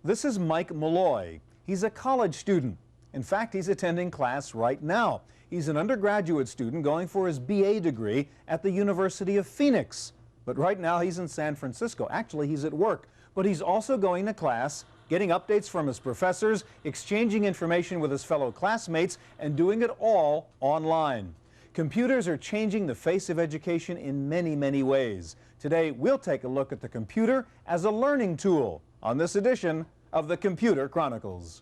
This is Mike Malloy. He's a college student. In fact, he's attending class right now. He's an undergraduate student going for his BA degree at the University of Phoenix. But right now he's in San Francisco. Actually, he's at work. But he's also going to class, getting updates from his professors, exchanging information with his fellow classmates, and doing it all online. Computers are changing the face of education in many, many ways. Today, we'll take a look at the computer as a learning tool on this edition of the Computer Chronicles.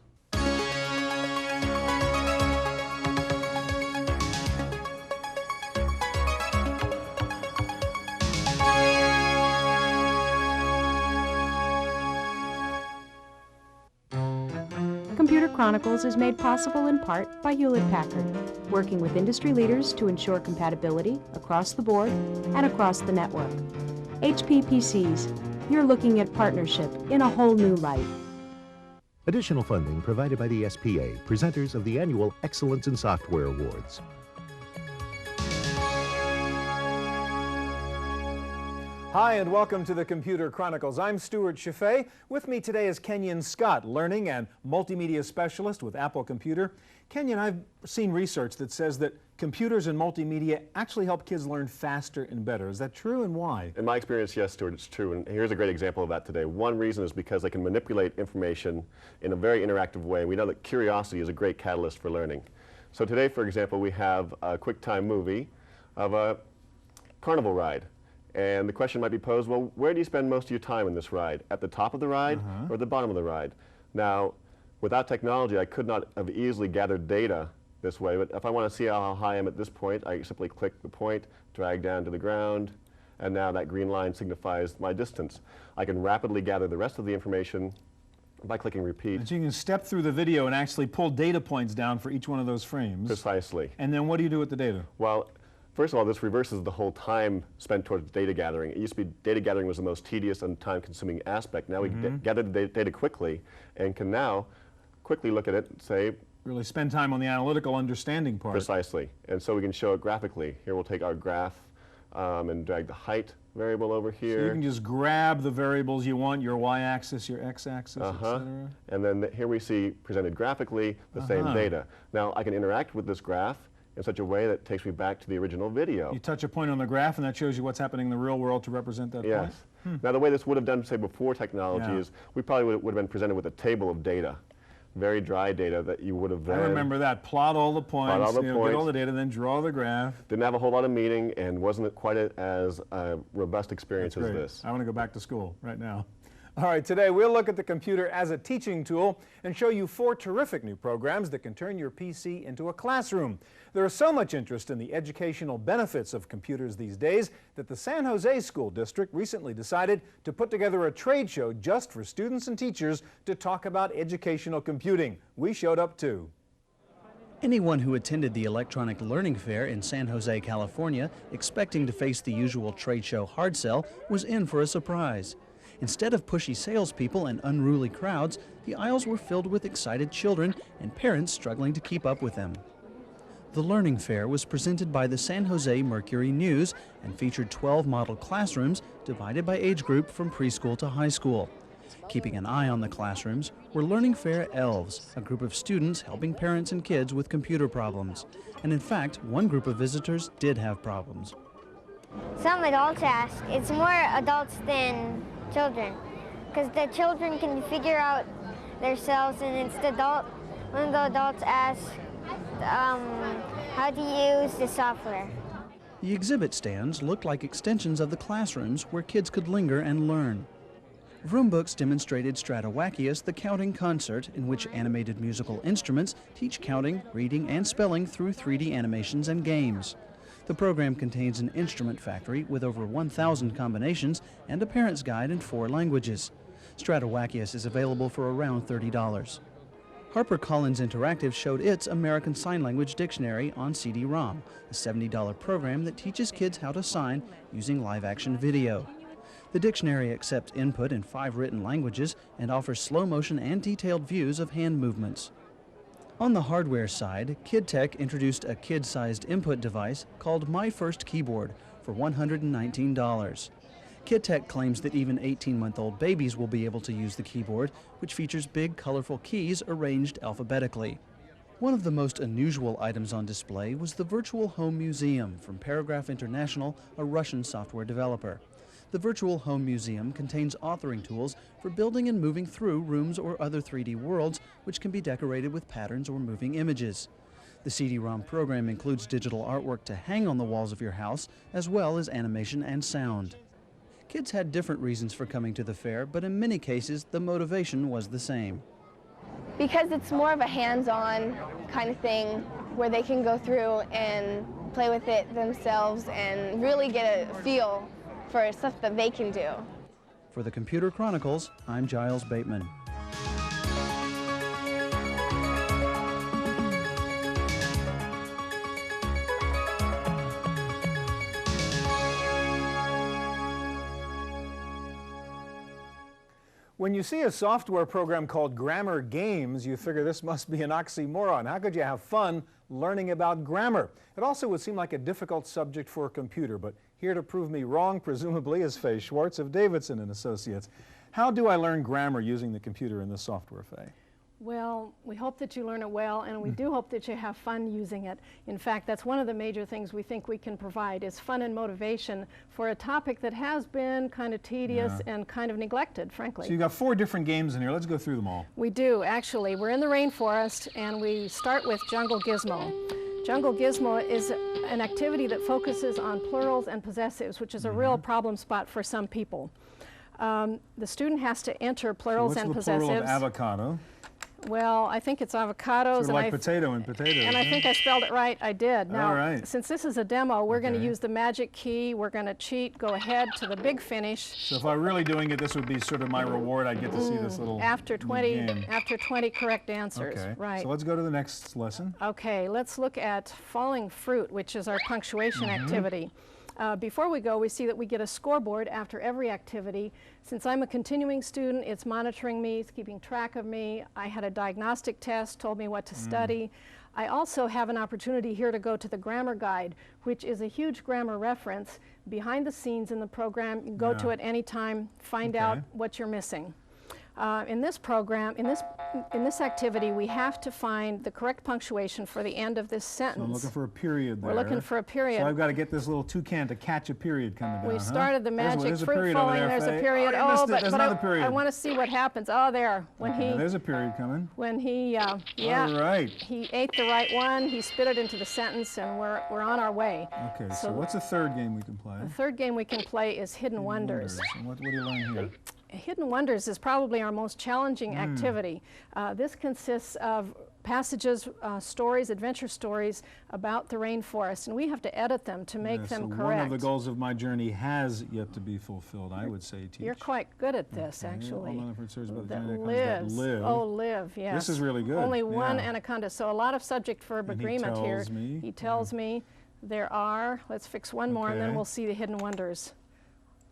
Computer Chronicles is made possible in part by Hewlett-Packard, working with industry leaders to ensure compatibility across the board and across the network. HP PCs, you're looking at partnership in a whole new light. Additional funding provided by the SPA, presenters of the annual Excellence in Software Awards. Hi, and welcome to the Computer Chronicles. I'm Stuart Chaffee. With me today is Kenyon Scott, Learning and Multimedia Specialist with Apple Computer. Kenyon, I've seen research that says that computers and multimedia actually help kids learn faster and better. Is that true, and why? In my experience, yes, Stuart, it's true. And here's a great example of that today. One reason is because they can manipulate information in a very interactive way. We know that curiosity is a great catalyst for learning. So today, for example, we have a QuickTime movie of a carnival ride. And the question might be posed, well, where do you spend most of your time in this ride? At the top of the ride or at the bottom of the ride? Now, without technology, I could not have easily gathered data this way, but if I want to see how high I am at this point, I simply click the point, drag down to the ground, and now that green line signifies my distance. I can rapidly gather the rest of the information by clicking repeat. And so you can step through the video and actually pull data points down for each one of those frames. Precisely. And then what do you do with the data? Well, first of all, this reverses the whole time spent towards data gathering. It used to be data gathering was the most tedious and time-consuming aspect. Now we gather the data quickly and can now quickly look at it and say, really spend time on the analytical understanding part. Precisely. And so we can show it graphically. Here we'll take our graph and drag the height variable over here. So you can just grab the variables you want, your y-axis, your x-axis, etc. And then here we see presented graphically the same data. Now I can interact with this graph in such a way that takes me back to the original video. You touch a point on the graph and that shows you what's happening in the real world to represent that point? Yes. Now the way this would have done, say, before technology is we probably would have been presented with a table of data. Very dry data that you would have then... I remember that. Plot all the points, get all the data, then draw the graph. Didn't have a whole lot of meaning and wasn't quite as robust experience as this. I want to go back to school right now. All right, today we'll look at the computer as a teaching tool and show you 4 terrific new programs that can turn your PC into a classroom. There is so much interest in the educational benefits of computers these days that the San Jose School District recently decided to put together a trade show just for students and teachers to talk about educational computing. We showed up too. Anyone who attended the Electronic Learning Fair in San Jose, California, expecting to face the usual trade show hard sell, was in for a surprise. Instead of pushy salespeople and unruly crowds, the aisles were filled with excited children and parents struggling to keep up with them. The Learning Fair was presented by the San Jose Mercury News and featured 12 model classrooms divided by age group from preschool to high school. Keeping an eye on the classrooms were Learning Fair Elves, a group of students helping parents and kids with computer problems. And in fact, one group of visitors did have problems. Some adults ask. It's more adults than children, because the children can figure out themselves, and it's when the adults ask how to use the software. The exhibit stands looked like extensions of the classrooms where kids could linger and learn. Vroom books demonstrated Stratowakius, the counting concert, in which animated musical instruments teach counting, reading, and spelling through 3D animations and games. The program contains an instrument factory with over 1,000 combinations and a parent's guide in 4 languages. Stratowakius is available for around $30. HarperCollins Interactive showed its American Sign Language Dictionary on CD-ROM, a $70 program that teaches kids how to sign using live-action video. The dictionary accepts input in 5 written languages and offers slow-motion and detailed views of hand movements. On the hardware side, KidTech introduced a kid-sized input device called My First Keyboard for $119. KidTech claims that even 18-month-old babies will be able to use the keyboard, which features big, colorful keys arranged alphabetically. One of the most unusual items on display was the Virtual Home Museum from Paragraph International, a Russian software developer. The Virtual Home Museum contains authoring tools for building and moving through rooms or other 3D worlds, which can be decorated with patterns or moving images. The CD-ROM program includes digital artwork to hang on the walls of your house, as well as animation and sound. Kids had different reasons for coming to the fair, but in many cases, the motivation was the same. Because it's more of a hands-on kind of thing where they can go through and play with it themselves and really get a feel for stuff that they can do. For the Computer Chronicles, I'm Giles Bateman. When you see a software program called Grammar Games, you figure this must be an oxymoron. How could you have fun learning about grammar? It also would seem like a difficult subject for a computer, but here to prove me wrong, presumably, is Faye Schwartz of Davidson Associates. How do I learn grammar using the computer in this software, Faye? Well, we hope that you learn it well, and we do hope that you have fun using it. In fact, that's one of the major things we think we can provide is fun and motivation for a topic that has been kind of tedious and kind of neglected, frankly. So you've got 4 different games in here. Let's go through them all. We do, actually. We're in the rainforest, and we start with Jungle Gizmo. Jungle Gizmo is an activity that focuses on plurals and possessives, which is a real problem spot for some people. The student has to enter plurals and possessives. What's the plural of avocado? Well, I think it's avocados. Sort of like potato and potatoes. And I think I spelled it right. I did. Now, all right. Since this is a demo, we're going to use the magic key. We're going to cheat, go ahead to the big finish. So if I were really doing it, this would be sort of my reward. I get to see this little after 20 game. After 20 correct answers. Okay. Right. So let's go to the next lesson. Okay, let's look at falling fruit, which is our punctuation activity. Before we go, we see that we get a scoreboard after every activity. Since I'm a continuing student, it's monitoring me, it's keeping track of me. I had a diagnostic test, told me what to study. I also have an opportunity here to go to the grammar guide, which is a huge grammar reference behind the scenes in the program. You can go to it anytime, find out what you're missing. In this program, in this activity, we have to find the correct punctuation for the end of this sentence. So I'm looking for a period there. We're looking for a period. So I've got to get this little toucan to catch a period coming down. We've started the magic fruit falling. There's a period. Oh, but another period. I want to see what happens. Oh, there. There's a period coming. When he, All right. he ate the right one. He spit it into the sentence, and we're on our way. Okay. So what's the third game we can play? The third game we can play is Hidden Wonders. And what do you learn here? Hidden Wonders is probably our most challenging activity. This consists of passages, stories, adventure stories about the rainforest, and we have to edit them to make them correct. One of the goals of my journey has yet to be fulfilled, I would say, teach. You're quite good at this, actually. Live. Oh, live, yes. This is really good. Only one anaconda, so a lot of subject-verb agreement here. He tells me there are, let's fix one more, and then we'll see the Hidden Wonders.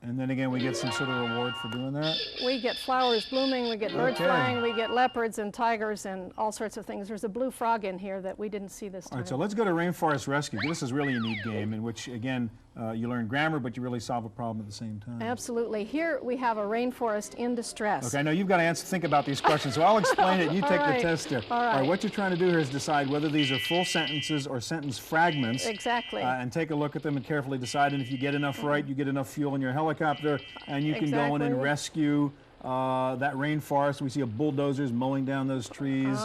And then again, we get some sort of reward for doing that? We get flowers blooming, we get birds flying, we get leopards and tigers and all sorts of things. There's a blue frog in here that we didn't see this time. All right, so let's go to Rainforest Rescue. This is really a neat game in which, again, you learn grammar, but you really solve a problem at the same time. Absolutely. Here we have a rainforest in distress. Okay, I know you've got to think about these questions, so I'll explain it. You take the test here. All right. What you're trying to do here is decide whether these are full sentences or sentence fragments. Exactly. And take a look at them and carefully decide. And if you get enough right, you get enough fuel in your helicopter, and you can go in and rescue that rainforest. We see a bulldozers mowing down those trees,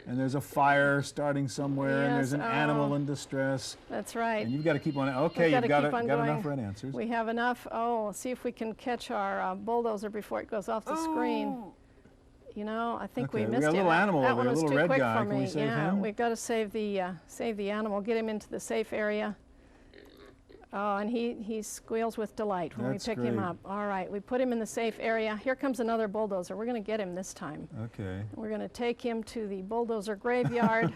and there's a fire starting somewhere, and there's an animal in distress. That's right. And you've got to keep on. Okay, you've got enough right answers. We have enough. Oh, see if we can catch our bulldozer before it goes off the screen. You know, I think we missed it. We got a little animal over there, a little red guy. Can we save him? We've got to save the animal, get him into the safe area. Oh, and he squeals with delight when we pick him up. All right, we put him in the safe area. Here comes another bulldozer. We're going to get him this time. Okay. We're going to take him to the bulldozer graveyard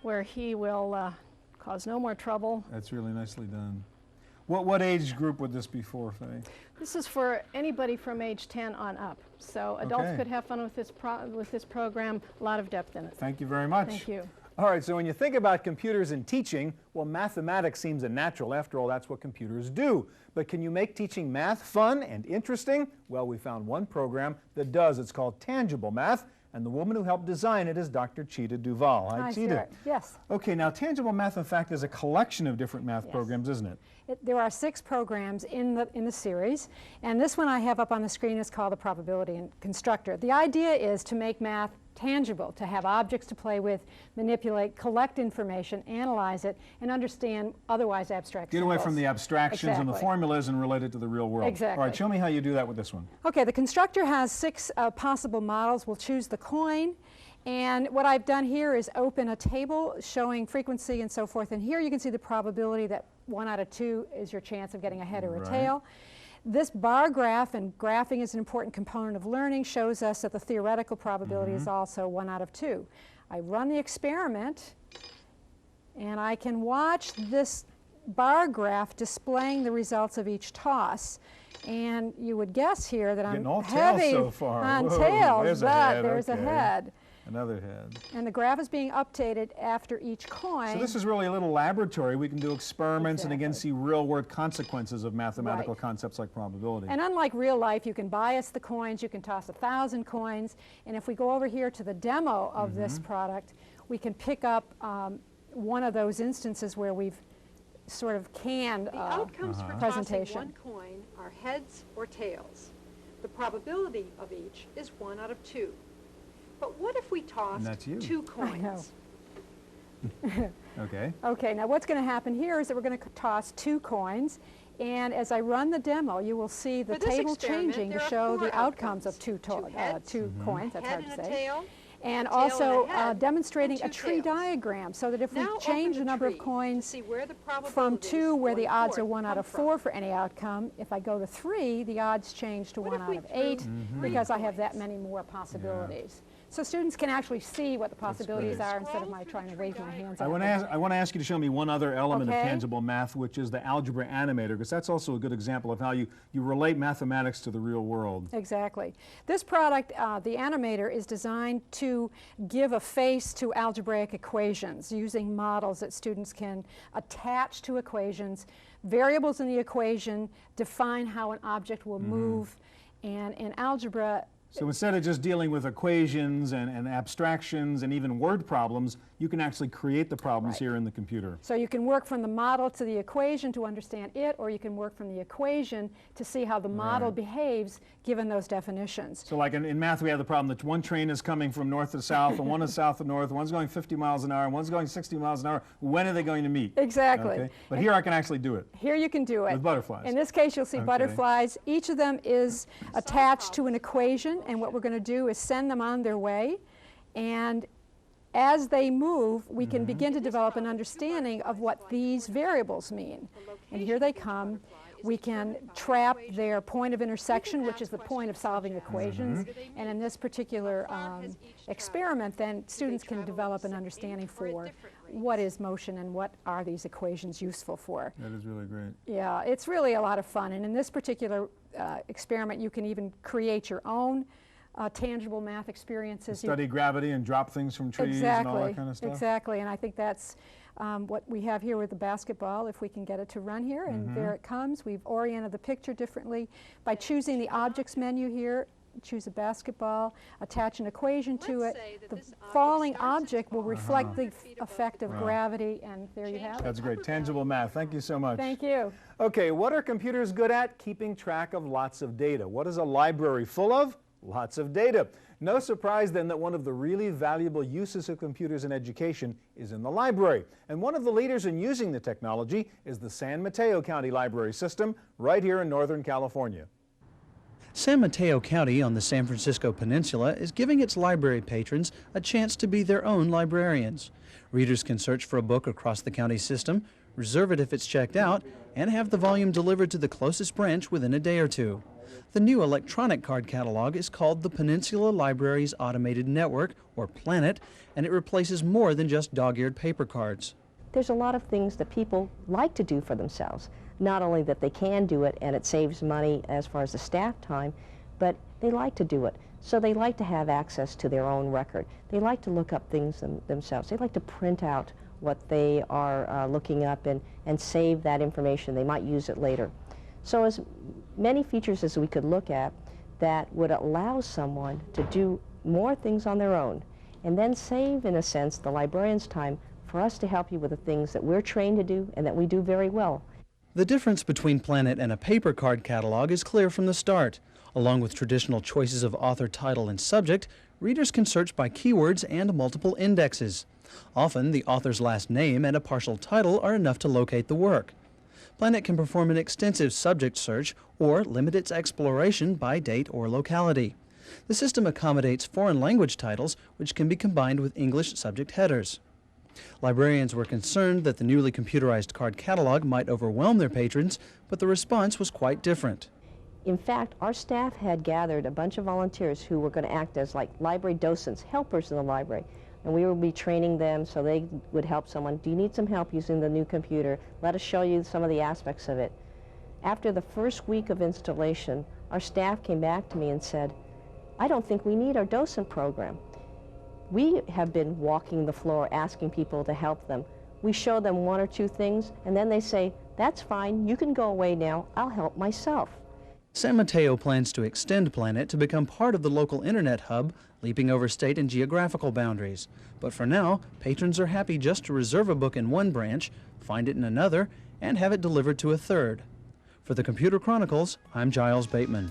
where he will cause no more trouble. That's really nicely done. What age group would this be for, Faye? This is for anybody from age 10 on up. So adults could have fun with this program. A lot of depth in it. Thank you very much. Thank you. All right, so when you think about computers and teaching, well, mathematics seems a natural. After all, that's what computers do. But can you make teaching math fun and interesting? Well, we found one program that does. It's called Tangible Math, and the woman who helped design it is Dr. Chita Duval. Hi, Chita. Stuart. Yes. Okay, now Tangible Math, in fact, is a collection of different math programs, isn't it? There are 6 programs in the series, and this one I have up on the screen is called the Probability Constructor. The idea is to make math tangible, to have objects to play with, manipulate, collect information, analyze it, and understand otherwise abstract Get symbols. away from the abstractions and the formulas and relate it to the real world. Exactly. All right, show me how you do that with this one. Okay, the constructor has 6 possible models. We'll choose the coin. And what I've done here is open a table showing frequency and so forth. And here you can see the probability that 1 out of 2 is your chance of getting a head or a tail. This bar graph, and graphing is an important component of learning, shows us that the theoretical probability is also 1 out of 2. I run the experiment, and I can watch this bar graph displaying the results of each toss. And you would guess here that I'm heavy so far. on Whoa, tails, but there's a head. Another head. And the graph is being updated after each coin. So this is really a little laboratory. We can do experiments and again see real-world consequences of mathematical concepts like probability. And unlike real life, you can bias the coins, you can toss 1,000 coins, and if we go over here to the demo of this product, we can pick up one of those instances where we've sort of canned the outcomes for presentation. tossing 1 coin are heads or tails. The probability of each is 1 out of 2. But what if we tossed 2 coins? Okay. Okay, now what's going to happen here is that we're going to toss 2 coins, and as I run the demo, you will see the table changing to show the outcomes of 2 coins, that's hard to say, and also demonstrating a tree diagram, so that if we change the number of coins from 2, where the odds are 1 out of 4 for any outcome, if I go to 3, the odds change to 1 out of 8, because I have that many more possibilities. So students can actually see what the possibilities are instead of my trying to wave my hands. I want to ask you to show me one other element of tangible math, which is the algebra animator, because that's also a good example of how you relate mathematics to the real world. Exactly. This product, the animator, is designed to give a face to algebraic equations using models that students can attach to equations. Variables in the equation define how an object will move, and in algebra, so instead of just dealing with equations and abstractions and even word problems, you can actually create the problems here in the computer. So you can work from the model to the equation to understand it, or you can work from the equation to see how the model behaves given those definitions. So like in math, we have the problem that one train is coming from north to south, and one is south to north, one's going 50 miles an hour, and one's going 60 miles an hour. When are they going to meet? Exactly. Okay? But here I can actually do it. Here you can do it. With butterflies. In this case, you'll see butterflies. Each of them is attached to an equation, and what we're going to do is send them on their way, and as they move, we can begin to develop an understanding of what these variables mean. And here they come. We can trap their point of intersection, which is the point of solving equations. And in this particular experiment, then students can develop an understanding for what is motion and what are these equations useful for. That is really great. Yeah, it's really a lot of fun. And in this particular experiment, you can even create your own tangible math experiences. Study gravity and drop things from trees and all that kind of stuff? Exactly, and I think that's what we have here with the basketball, if we can get it to run here, and there it comes. We've oriented the picture differently by choosing the objects menu here. Choose a basketball, attach an equation to it. The falling object will reflect the effect of gravity, and there you have it. That's great. Tangible math. Thank you so much. Thank you. Okay, what are computers good at? Keeping track of lots of data. What is a library full of? Lots of data. No surprise then that one of the really valuable uses of computers in education is in the library. And one of the leaders in using the technology is the San Mateo County Library System right here in Northern California. San Mateo County on the San Francisco Peninsula is giving its library patrons a chance to be their own librarians. Readers can search for a book across the county system, reserve it if it's checked out, and have the volume delivered to the closest branch within a day or two. The new electronic card catalog is called the Peninsula Libraries Automated Network, or PLANET, and it replaces more than just dog-eared paper cards. There's a lot of things that people like to do for themselves. Not only that they can do it and it saves money as far as the staff time, but They like to do it. So they like to have access to their own record. They like to look up things themselves. They like to print out what they are looking up and save that information. They might use it later. So as many features as we could look at that would allow someone to do more things on their own and then save, in a sense, the librarian's time for us to help you with the things that we're trained to do and that we do very well. The difference between Planet and a paper card catalog is clear from the start. Along with traditional choices of author, title, and subject, readers can search by keywords and multiple indexes. Often, the author's last name and a partial title are enough to locate the work. Planet can perform an extensive subject search or limit its exploration by date or locality. The system accommodates foreign language titles, which can be combined with English subject headers. Librarians were concerned that the newly computerized card catalog might overwhelm their patrons, but the response was quite different. In fact, our staff had gathered a bunch of volunteers who were going to act as like library docents, helpers in the library. And we would be training them so they would help someone. Do you need some help using the new computer? Let us show you some of the aspects of it. After the first week of installation, our staff came back to me and said, I don't think we need our docent program. We have been walking the floor asking people to help them. We show them one or two things, and then they say, that's fine, you can go away now, I'll help myself. San Mateo plans to extend Planet to become part of the local internet hub, leaping over state and geographical boundaries. But for now, patrons are happy just to reserve a book in one branch, find it in another, and have it delivered to a third. For the Computer Chronicles, I'm Giles Bateman.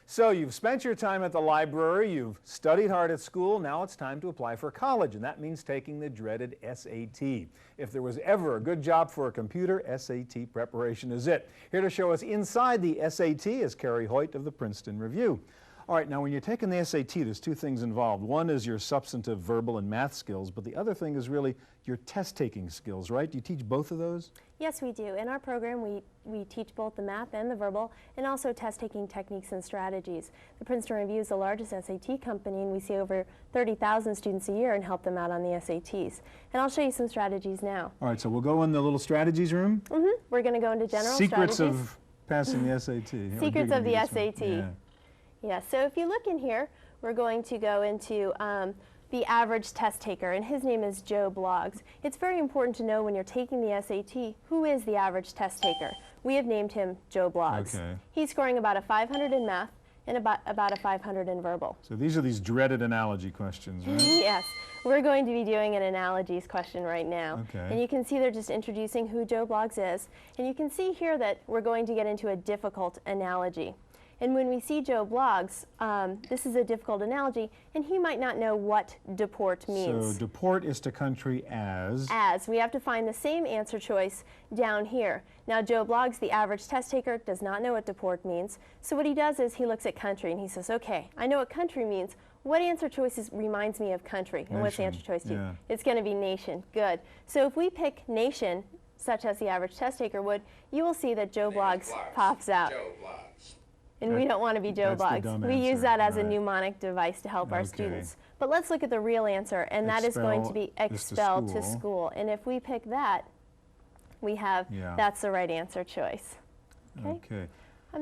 So you've spent your time at the library, you've studied hard at school, now it's time to apply for college, and that means taking the dreaded SAT. If there was ever a good job for a computer, SAT preparation is it. Here to show us inside the SAT is Carrie Hoyt of the Princeton Review. All right, now when you're taking the SAT, there's two things involved. One is your substantive verbal and math skills, but the other thing is really your test-taking skills, right? Do you teach both of those? Yes, we do. In our program, we teach both the math and the verbal, and also test-taking techniques and strategies. The Princeton Review is the largest SAT company, and we see over 30,000 students a year and help them out on the SATs. And I'll show you some strategies now. All right, so we'll go in the little strategies room? Mm-hmm. We're going to go into general Secrets strategies. of passing the SAT. Secrets of the SAT. Yeah. Yeah, so if you look in here, we're going to go into the average test taker, and his name is Joe Bloggs. It's very important to know when you're taking the SAT, who is the average test taker. We have named him Joe Bloggs. Okay. He's scoring about a 500 in math and about a 500 in verbal. So these are these dreaded analogy questions, right? Yes. We're going to be doing an analogies question right now. Okay. And you can see they're just introducing who Joe Bloggs is. And you can see here that we're going to get into a difficult analogy. And when we see Joe Bloggs, this is a difficult analogy, and he might not know what deport means. So deport is to country as? As. We have to find the same answer choice down here. Now Joe Bloggs, the average test taker, does not know what deport means. So what he does is he looks at country and he says, okay, I know what country means. What answer choice reminds me of country? And what's the answer choice to you? Yeah. It's going to be nation. Good. So if we pick nation, such as the average test taker would, you will see that Joe Bloggs pops out. Joe Bloggs. And we don't want to be Joe Bloggs. We use that as a mnemonic device to help our students. But let's look at the real answer, and that is going to be expelled to school. And if we pick that, we have that's the right answer choice. Okay.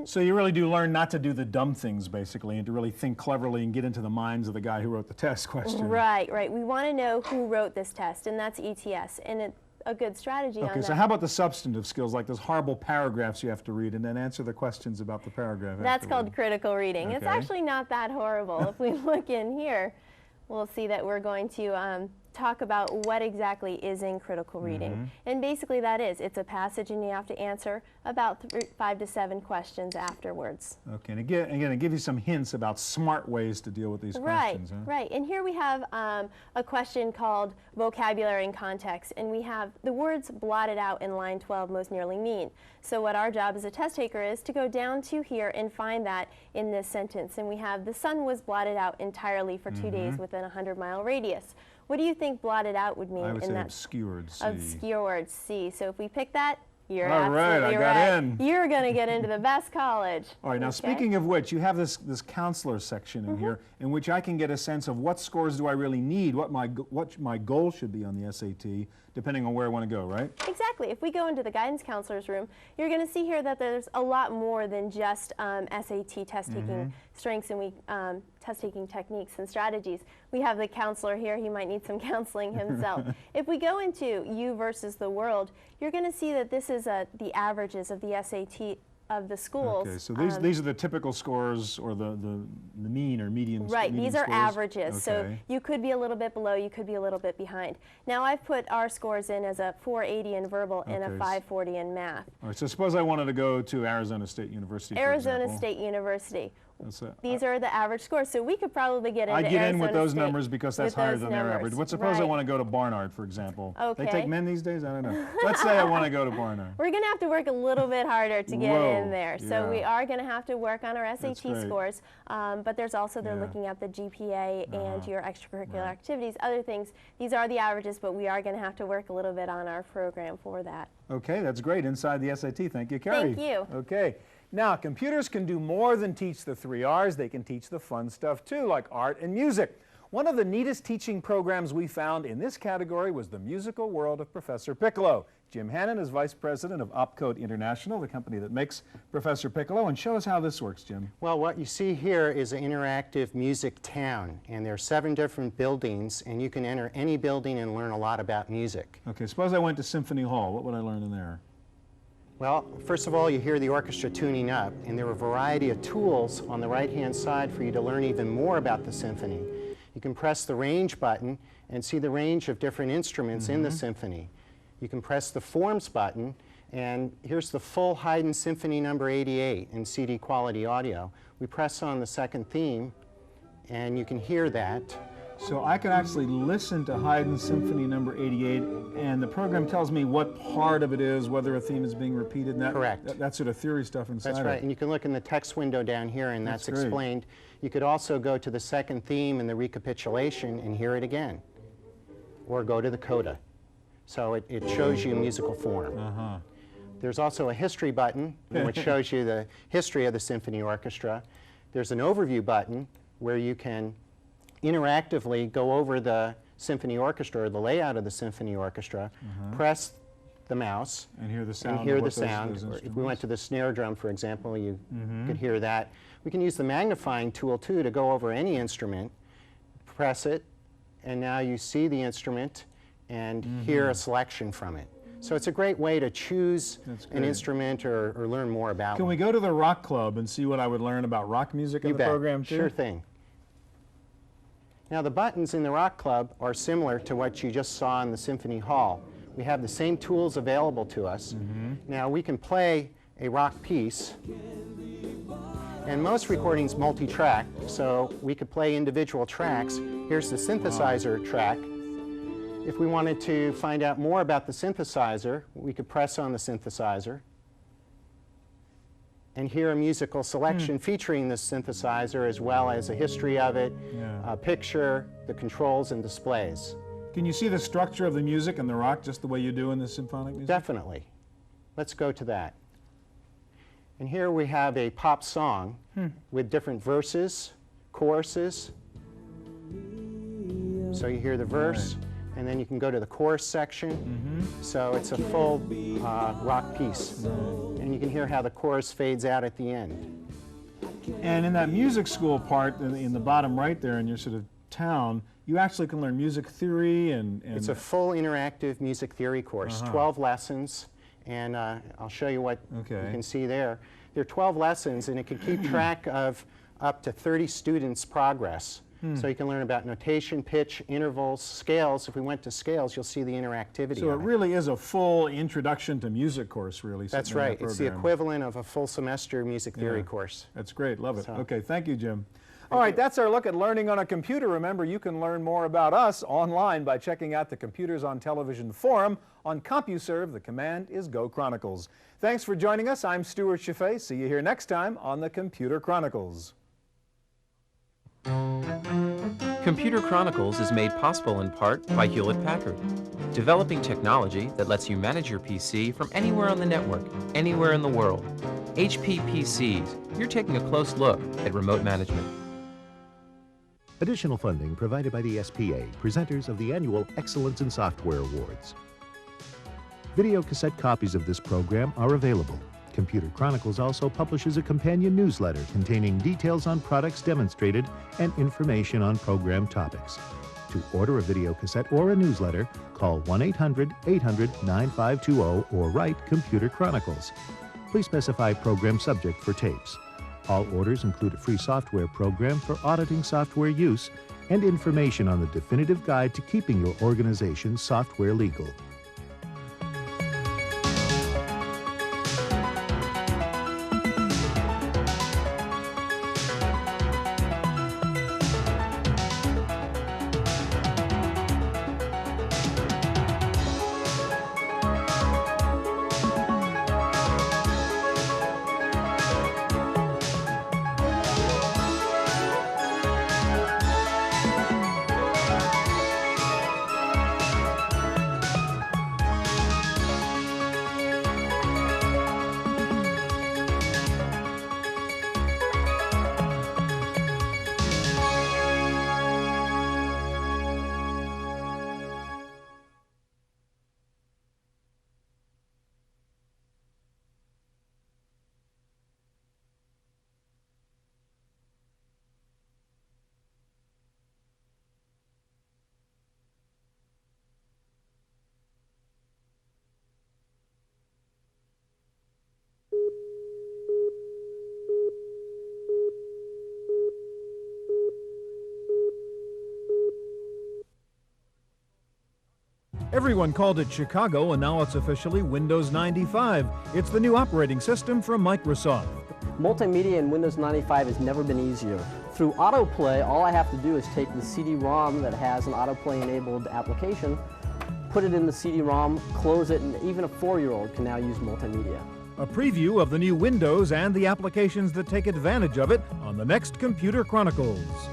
So you really do learn not to do the dumb things, basically, and to really think cleverly and get into the minds of the guy who wrote the test question. Right, right. We want to know who wrote this test, and that's ETS. And a good strategy on that. Okay, so how about the substantive skills, like those horrible paragraphs you have to read and then answer the questions about the paragraph? That's called critical reading. Okay. It's actually not that horrible. If we look in here, we'll see that we're going to talk about what exactly is in critical reading. And basically that is, it's a passage and you have to answer about 5 to 7 questions afterwards. Okay, and again, it gives you some hints about smart ways to deal with these questions. Huh? Right, and here we have a question called vocabulary and context, and we have the words blotted out in line 12 most nearly mean. So what our job as a test taker is to go down to here and find that in this sentence. And we have the sun was blotted out entirely for 2 days within a 100-mile radius. What do you think blotted out would mean? I would say obscured, C. Obscured, C. So if we pick that, You're All right, absolutely I got right. in. You're going to get into the best college. All right, now speaking of which, you have this counselor section in here in which I can get a sense of what scores do I really need, what my goal should be on the SAT, depending on where I want to go, right? Exactly. If we go into the guidance counselor's room, you're going to see here that there's a lot more than just SAT test-taking strengths and test-taking techniques and strategies. We have the counselor here. He might need some counseling himself. If we go into you versus the world, you're going to see that this is the averages of the SAT of the schools. Okay, so these are the typical scores, or the mean or median. Right, median these are scores? averages. Okay. So you could be a little bit below, you could be a little bit behind. Now I've put our scores in as a 480 in verbal and a 540 in math. All right, so suppose I wanted to go to Arizona State University, for Arizona example. State University. That's it. These are the average scores, so we could probably get into I'd get in with Arizona those State numbers because that's higher than their average. But suppose I want to go to Barnard, for example. Okay. They take men these days? I don't know. Let's say I want to go to Barnard. We're going to have to work a little bit harder to get in there. So yeah. we are going to have to work on our SAT great. scores, but there's also, they're looking at the GPA and your extracurricular activities, other things. These are the averages, but we are going to have to work a little bit on our program for that. Okay, that's great. Inside the SAT. Thank you, Carrie. Thank you. Okay. Now, computers can do more than teach the 3 R's. They can teach the fun stuff too, like art and music. One of the neatest teaching programs we found in this category was the musical world of Professor Piccolo. Jim Hannon is Vice President of Opcode International, the company that makes Professor Piccolo, and show us how this works, Jim. Well, what you see here is an interactive music town, and there are 7 different buildings, and you can enter any building and learn a lot about music. Okay, suppose I went to Symphony Hall. What would I learn in there? Well, first of all, you hear the orchestra tuning up, and there are a variety of tools on the right-hand side for you to learn even more about the symphony. You can press the range button and see the range of different instruments in the symphony. You can press the forms button, and here's the full Haydn Symphony No. 88 in CD quality audio. We press on the second theme, and you can hear that. So I can actually listen to Haydn Symphony No. 88, and the program tells me what part of it is, whether a theme is being repeated. And Correct. That's sort of theory stuff inside. That's right, and you can look in the text window down here, and that's great. explained. You could also go to the second theme and the recapitulation and hear it again, or go to the coda. So it shows you musical form. There's also a history button, which shows you the history of the symphony orchestra. There's an overview button where you can interactively go over the symphony orchestra, or the layout of the symphony orchestra, press the mouse, and hear the sound. Or if we went to the snare drum, for example, you could hear that. We can use the magnifying tool, too, to go over any instrument, press it, and now you see the instrument and hear a selection from it. So it's a great way to choose an instrument or learn more about Can we go to the rock club and see what I would learn about rock music in the program, too? Sure thing. Now, the buttons in the rock club are similar to what you just saw in the Symphony Hall. We have the same tools available to us. Now, we can play a rock piece, and most recordings multi-track, so we could play individual tracks. Here's the synthesizer track. If we wanted to find out more about the synthesizer, we could press on the synthesizer and hear a musical selection featuring this synthesizer, as well as a history of it, a picture, the controls and displays. Can you see the structure of the music in the rock just the way you do in the symphonic music? Definitely. Let's go to that. And here we have a pop song with different verses, choruses. So you hear the verse, and then you can go to the chorus section. So it's a full rock piece. And you can hear how the chorus fades out at the end. And in that music school part, in the bottom right there in your sort of town, you actually can learn music theory and It's a full interactive music theory course, 12 lessons, and I'll show you what you can see there. There are 12 lessons, and it can keep track of up to 30 students' progress. So you can learn about notation, pitch, intervals, scales. If we went to scales, you'll see the interactivity. So it really is a full introduction to music course, really. That's right. It's the equivalent of a full semester music theory course. That's great. Love it. Okay, thank you, Jim. All right, that's our look at learning on a computer. Remember, you can learn more about us online by checking out the Computers on Television forum. On CompuServe, the command is Go Chronicles. Thanks for joining us. I'm Stuart Chaffee. See you here next time on the Computer Chronicles. Computer Chronicles is made possible in part by Hewlett-Packard, developing technology that lets you manage your PC from anywhere on the network, anywhere in the world. HP PCs, you're taking a close look at remote management. Additional funding provided by the SPA, presenters of the annual Excellence in Software Awards. Video cassette copies of this program are available. Computer Chronicles also publishes a companion newsletter containing details on products demonstrated and information on program topics. To order a video cassette or a newsletter, call 1-800-800-9520 or write Computer Chronicles. Please specify program subject for tapes. All orders include a free software program for auditing software use and information on the definitive guide to keeping your organization's software legal. Everyone called it Chicago, and now it's officially Windows 95. It's the new operating system from Microsoft. Multimedia in Windows 95 has never been easier. Through autoplay, all I have to do is take the CD-ROM that has an autoplay enabled application, put it in the CD-ROM, close it, and even a 4-year-old can now use multimedia. A preview of the new Windows and the applications that take advantage of it on the next Computer Chronicles.